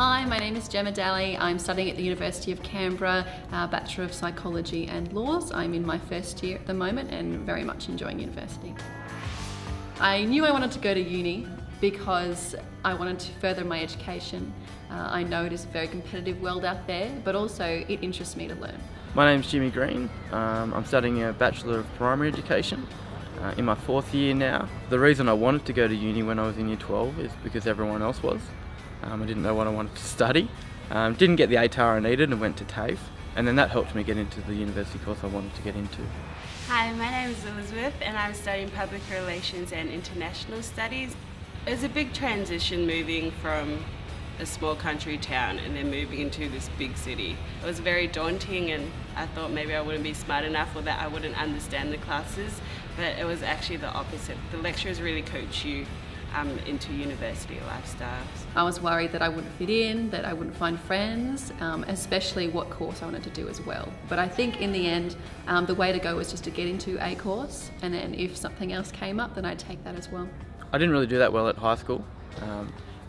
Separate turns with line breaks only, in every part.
Hi, my name is Gemma Daly. I'm studying at the University of Canberra, Bachelor of Psychology and Laws. I'm in my first year at the moment and very much enjoying university. I knew I wanted to go to uni because I wanted to further my education. I know it is a very competitive world out there, but also it interests me to learn.
My name's Jimmy Green. I'm studying a Bachelor of Primary Education in my 4th year now. The reason I wanted to go to uni when I was in year 12 is because everyone else was. I didn't know what I wanted to study. Didn't get the ATAR I needed and went to TAFE, and then that helped me get into the university course I wanted to get into.
Hi, my name is Elizabeth and I'm studying Public Relations and International Studies. It was a big transition moving from a small country town and then moving into this big city. It was very daunting and I thought maybe I wouldn't be smart enough or that I wouldn't understand the classes, but it was actually the opposite. The lecturers really coach you into university lifestyles.
I was worried that I wouldn't fit in, that I wouldn't find friends, especially what course I wanted to do as well. But I think in the end, the way to go was just to get into a course, and then if something else came up, then I'd take that as well.
I didn't really do that well at high school,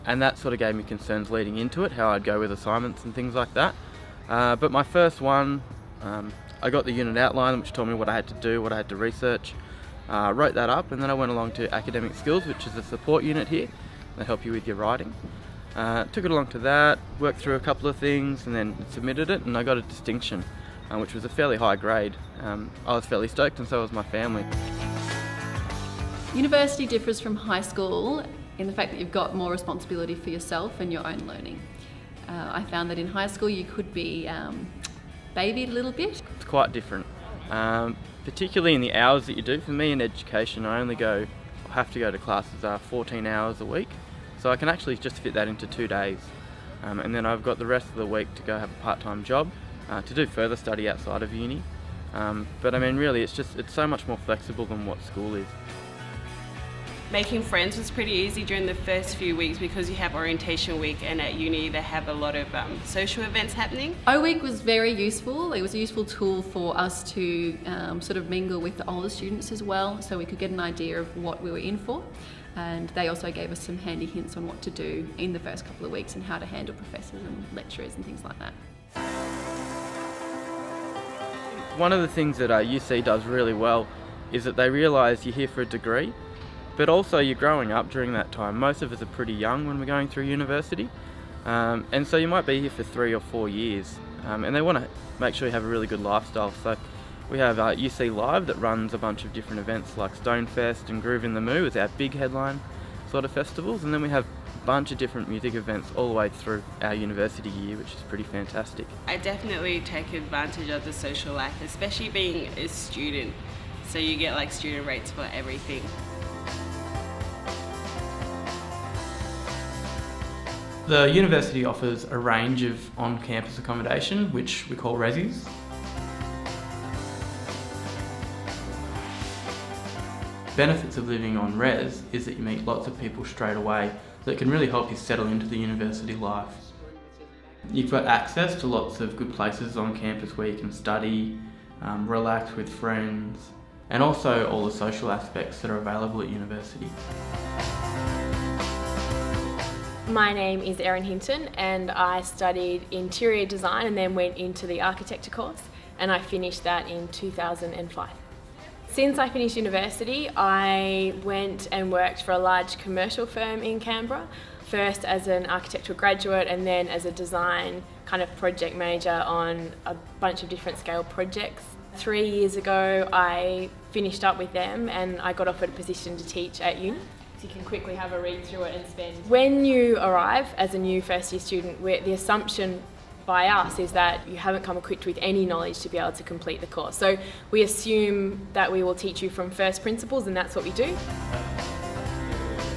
and that sort of gave me concerns leading into it, how I'd go with assignments and things like that. But my first one, I got the unit outline, which told me what I had to do, what I had to research. Wrote that up, and then I went along to Academic Skills, which is a support unit here. They help you with your writing. Took it along to that, worked through a couple of things, and then submitted it, and I got a distinction, which was a fairly high grade. I was fairly stoked, and so was my family.
University differs from high school in the fact that you've got more responsibility for yourself and your own learning. I found that in high school you could be babied a little bit.
It's quite different. Particularly in the hours that you do. For me in education, I have to go to classes 14 hours a week, so I can actually just fit that into 2 days. And then I've got the rest of the week to go have a part-time job to do further study outside of uni. But I mean, really, it's so much more flexible than what school is.
Making friends was pretty easy during the first few weeks because you have orientation week, and at uni they have a lot of social events happening.
O-Week was very useful. It was a useful tool for us to sort of mingle with the older students as well, so we could get an idea of what we were in for. And they also gave us some handy hints on what to do in the first couple of weeks and how to handle professors and lecturers and things like that.
One of the things that UC does really well is that they realise you're here for a degree, but also you're growing up during that time. Most of us are pretty young when we're going through university, and so you might be here for 3 or 4 years, and they want to make sure you have a really good lifestyle. So we have UC Live that runs a bunch of different events like Stonefest and Groove in the Moo is our big headline sort of festivals, and then we have a bunch of different music events all the way through our university year, which is pretty fantastic.
I definitely take advantage of the social life, especially being a student, so you get like student rates for everything.
The university offers a range of on-campus accommodation, which we call resis. Benefits of living on res is that you meet lots of people straight away that can really help you settle into the university life. You've got access to lots of good places on campus where you can study, relax with friends, and also all the social aspects that are available at university.
My name is Erin Hinton and I studied interior design and then went into the architecture course, and I finished that in 2005. Since I finished university, I went and worked for a large commercial firm in Canberra, first as an architectural graduate and then as a design kind of project manager on a bunch of different scale projects. 3 years ago I finished up with them and I got offered a position to teach at uni. You can quickly have a read through it and spend. When you arrive as a new first year student, the assumption by us is that you haven't come equipped with any knowledge to be able to complete the course. So we assume that we will teach you from first principles, and that's what we do.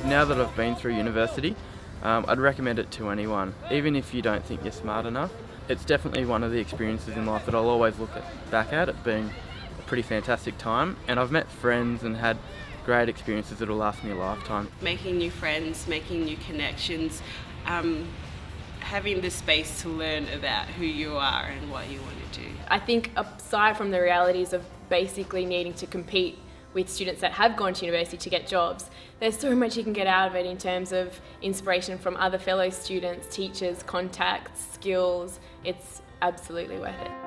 Now that I've been through university, I'd recommend it to anyone. Even if you don't think you're smart enough, it's definitely one of the experiences in life that I'll always look back at it being a pretty fantastic time, and I've met friends and had great experiences that will last me a lifetime.
Making new friends, making new connections, having the space to learn about who you are and what you want to do.
I think aside from the realities of basically needing to compete with students that have gone to university to get jobs. There's so much you can get out of it in terms of inspiration from other fellow students, teachers, contacts, skills. It's absolutely worth it.